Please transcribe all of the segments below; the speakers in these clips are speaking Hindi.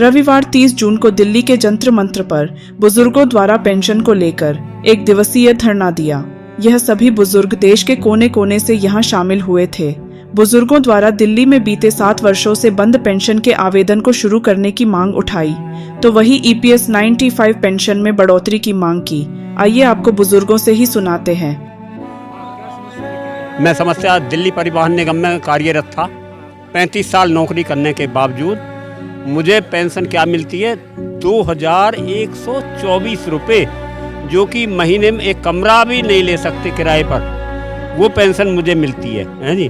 रविवार 30 जून को दिल्ली के जंतर मंत्र पर बुजुर्गों द्वारा पेंशन को लेकर एक दिवसीय धरना दिया। यह सभी बुजुर्ग देश के कोने कोने से यहां शामिल हुए थे। बुजुर्गों द्वारा दिल्ली में बीते 7 वर्षों से बंद पेंशन के आवेदन को शुरू करने की मांग उठाई, तो वही EPS 95 पेंशन में बढ़ोतरी की मांग की। आइए आपको बुजुर्गों से ही सुनाते हैं। मैं समस्या दिल्ली परिवहन निगम में कार्यरत था। 35 साल नौकरी करने के बावजूद मुझे पेंशन क्या मिलती है, 2124 रुपये, जो कि महीने में एक कमरा भी नहीं ले सकते किराए पर, वो पेंशन मुझे मिलती है जी।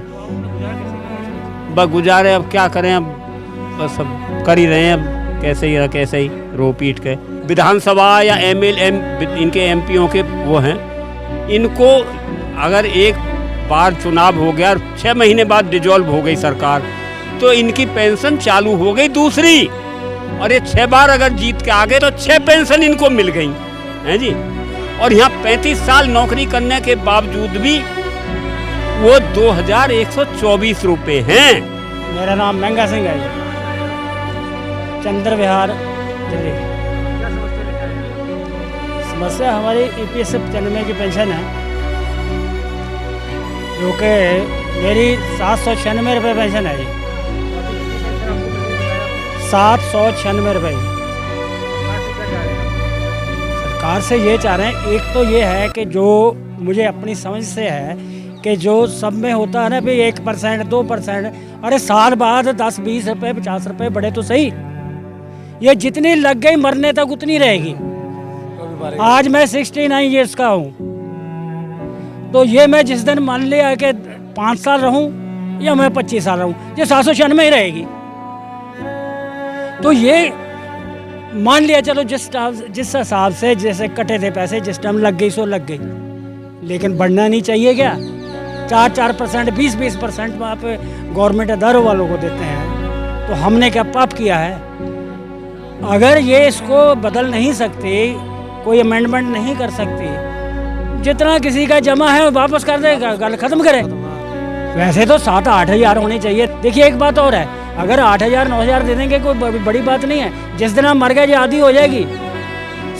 बस गुजारे, अब क्या करें, अब बस अब कर ही रहे हैं, अब कैसे ही रो पीट के। विधानसभा या MLM इनके MPओं के वो हैं, इनको अगर एक बार चुनाव हो गया और 6 महीने बाद डिजॉल्व हो गई सरकार, तो इनकी पेंशन चालू हो गई दूसरी, और ये 6 बार अगर जीत के आ गए तो 6 पेंशन इनको मिल गई हैं जी। और यहाँ 35 साल नौकरी करने के बावजूद भी वो 2124 रुपये हैं। मेरा नाम महंगा सिंह है, चंद्र विहार दिल्ली। समस्या हमारी EPS 95 की पेंशन है, जो कि मेरी 796 रुपये पेंशन है जी। 796 रुपये। सरकार से ये चाह रहे हैं, एक तो ये है कि जो मुझे अपनी समझ से है कि जो सब में होता है ना भाई 1% 2%, अरे साल बाद 10-20 रुपये 50 रुपये बढ़े तो सही। ये जितनी लग गई मरने तक उतनी रहेगी। आज मैं 69 ईयर्स का हूँ, तो ये मैं जिस दिन मान लिया कि 5 साल रहूँ या मैं 25 साल रहूँ, ये 796 ही रहेगी। तो ये मान लिया चलो जिस हिसाब से जैसे कटे थे पैसे, जिस टाइम लग गई सो लग गई, लेकिन बढ़ना नहीं चाहिए क्या? 4% 20% वहाँ पे गवर्नमेंट अदारों वालों को देते हैं, तो हमने क्या पाप किया है? अगर ये इसको बदल नहीं सकती, कोई अमेंडमेंट नहीं कर सकती, जितना किसी का जमा है वापस कर देगा, गल खत्म करे। वैसे तो 7-8 हज़ार होने चाहिए। देखिए एक बात और है, अगर 8,000 9,000 दे देंगे कोई बड़ी बात नहीं है। जिस दिन आप मर गए आधी हो जाएगी।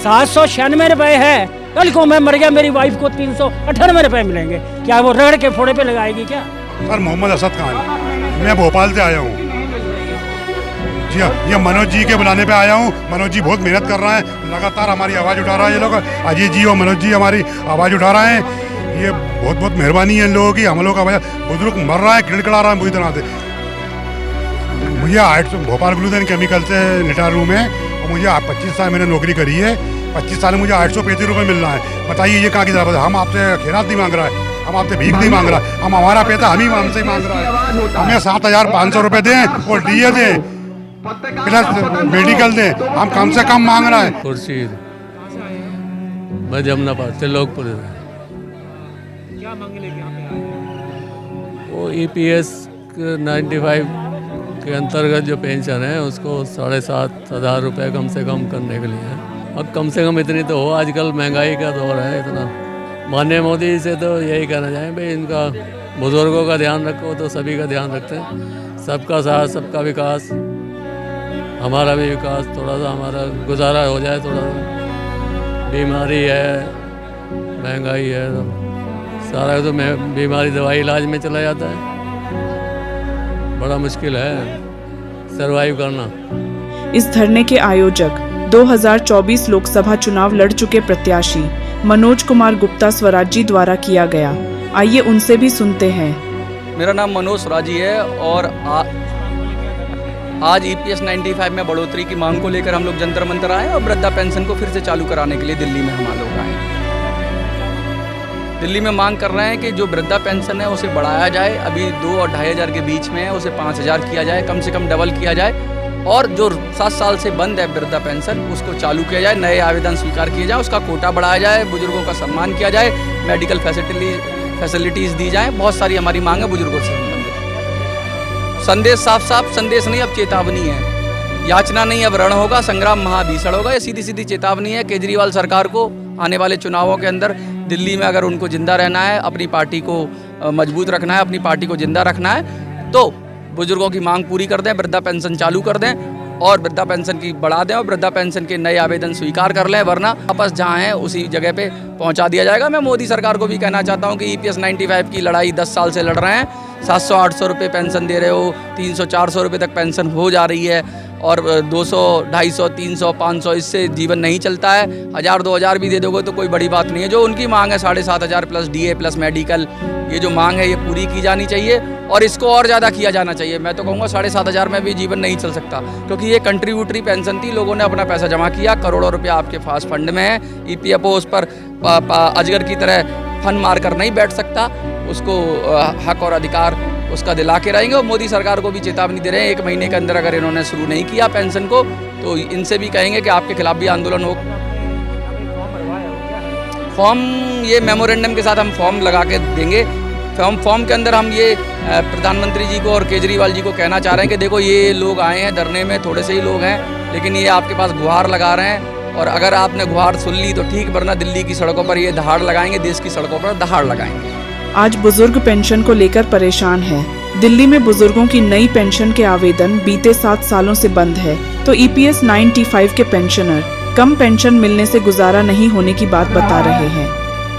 796 रुपये है, कल को मैं मर गया मेरी वाइफ को 398 रुपये मिलेंगे, क्या वो रगड़ के फोड़े पे लगाएगी क्या? सर मोहम्मद असद खान, मैं भोपाल से आया हूँ जी। हाँ, ये मनोज जी के बुलाने पे आया हूँ। मनोज जी बहुत मेहनत कर रहे हैं, लगातार हमारी आवाज़ उठा रहा है ये लोग। अजय जी और मनोज जी हमारी आवाज़ उठा रहे हैं। ये बहुत मेहरबानी है इन लोगों की। हम लोग का बुजुर्ग मर रहा है, किड़किड़ा रहा है बुरी तरह से। मुझे 800 भोपाल ग्लूजन केमिकल से रिटायर हूँ मैं, और मुझे 25 साल मैंने नौकरी करी है। 25 साल में मुझे 835 रुपये मिल रहा है। बताइए ये कहाँ की ज़रूरत है? हम आपसे खैरात नहीं मांग रहा है, हम आपसे भीख नहीं मांग रहा है, हम हमारा पैसा हम ही हमसे ही मांग रहा है। हमें 7,500 रुपये दें और DA दें प्लस मेडिकल दें, हम कम से कम मांग रहा है। खुर्शीद, मैं जमुनाबाद से लोकपुर। क्या मांग लेके यहाँ पे आए? वो EPS 95 के अंतर्गत जो पेंशन है उसको 7,500 रुपये कम से कम करने के लिए है। अब कम से कम इतनी तो हो, आजकल महंगाई का दौर है इतना। माननीय मोदी से तो यही कहना चाहें भाई, इनका बुजुर्गों का ध्यान रखो तो सभी का ध्यान रखते हैं। सबका साथ सबका विकास, हमारा भी विकास, थोड़ा सा हमारा गुजारा हो जाए। थोड़ा बीमारी है, महंगाई है, सारा तो बीमारी दवाई इलाज में चला जाता है, बड़ा मुश्किल है सरवाइव करना। इस धरने के आयोजक 2024 लोकसभा चुनाव लड़ चुके प्रत्याशी मनोज कुमार गुप्ता स्वराजी द्वारा किया गया। आइए उनसे भी सुनते हैं। मेरा नाम मनोज स्वराजी है, और आज EPS 95 में बढ़ोतरी की मांग को लेकर हम लोग जंतर मंतर आए, और वृद्धा पेंशन को फिर से चालू कराने के लिए दिल्ली में हम लोग आए। दिल्ली में मांग कर रहे हैं कि जो वृद्धा पेंशन है उसे बढ़ाया जाए। अभी 2 और 2,500 के बीच में है, उसे 5,000 किया जाए, कम से कम डबल किया जाए। और जो 7 साल से बंद है वृद्धा पेंशन, उसको चालू किया जाए, नए आवेदन स्वीकार किए जाए, उसका कोटा बढ़ाया जाए, बुजुर्गों का सम्मान किया जाए, मेडिकल फैसिलिटीज़ दी जाए। बहुत सारी हमारी मांग है बुजुर्गों से संबंधित। संदेश साफ संदेश नहीं, अब चेतावनी है। याचना नहीं, अब रण होगा, संग्राम महाभीषण होगा। ये सीधी सीधी चेतावनी है केजरीवाल सरकार को। आने वाले चुनावों के अंदर दिल्ली में अगर उनको जिंदा रहना है, अपनी पार्टी को मजबूत रखना है, अपनी पार्टी को जिंदा रखना है, तो बुजुर्गों की मांग पूरी कर दें, वृद्धा पेंशन चालू कर दें और वृद्धा पेंशन की बढ़ा दें और वृद्धा पेंशन के नए आवेदन स्वीकार कर लें, वरना वापस जहाँ हैं उसी जगह पे पहुँचा दिया जाएगा। मैं मोदी सरकार को भी कहना चाहता हूँ कि EPS 95 की लड़ाई 10 साल से लड़ रहे हैं, 700-800 रुपये पेंशन दे रहे हो, 300-400 रुपये तक पेंशन हो जा रही है और 200, 250, 300, 500 इससे जीवन नहीं चलता है। 1000-2000 भी दे दोगे तो कोई बड़ी बात नहीं है। जो उनकी मांग है 7500 प्लस DA प्लस मेडिकल, ये जो मांग है ये पूरी की जानी चाहिए और इसको और ज़्यादा किया जाना चाहिए। मैं तो कहूँगा 7500 में भी जीवन नहीं चल सकता, क्योंकि ये कंट्रीब्यूटरी पेंशन थी, लोगों ने अपना पैसा जमा किया, करोड़ों रुपया आपके पास फंड में है। EPFO उस पर अजगर की तरह फन मार कर नहीं बैठ सकता, उसको हक और अधिकार उसका दिला के रहेंगे। और मोदी सरकार को भी चेतावनी दे रहे हैं, 1 महीने के अंदर अगर इन्होंने शुरू नहीं किया पेंशन को तो इनसे भी कहेंगे कि आपके खिलाफ भी आंदोलन हो। फॉर्म ये मेमोरेंडम के साथ हम फॉर्म लगा के देंगे। फॉर्म के अंदर हम ये प्रधानमंत्री जी को और केजरीवाल जी को कहना चाह रहे हैं कि देखो ये लोग आए हैं धरने में, थोड़े से ही लोग हैं, लेकिन ये आपके पास गुहार लगा रहे हैं और अगर आपने गुहार सुन ली तो ठीक, वरना दिल्ली की सड़कों पर ये दहाड़ लगाएंगे, देश की सड़कों पर दहाड़ लगाएंगे। आज बुजुर्ग पेंशन को लेकर परेशान है। दिल्ली में बुजुर्गों की नई पेंशन के आवेदन बीते 7 सालों से बंद है, तो EPS 95 के पेंशनर कम पेंशन मिलने से गुजारा नहीं होने की बात बता रहे हैं।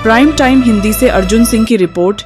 प्राइम टाइम हिंदी से अर्जुन सिंह की रिपोर्ट।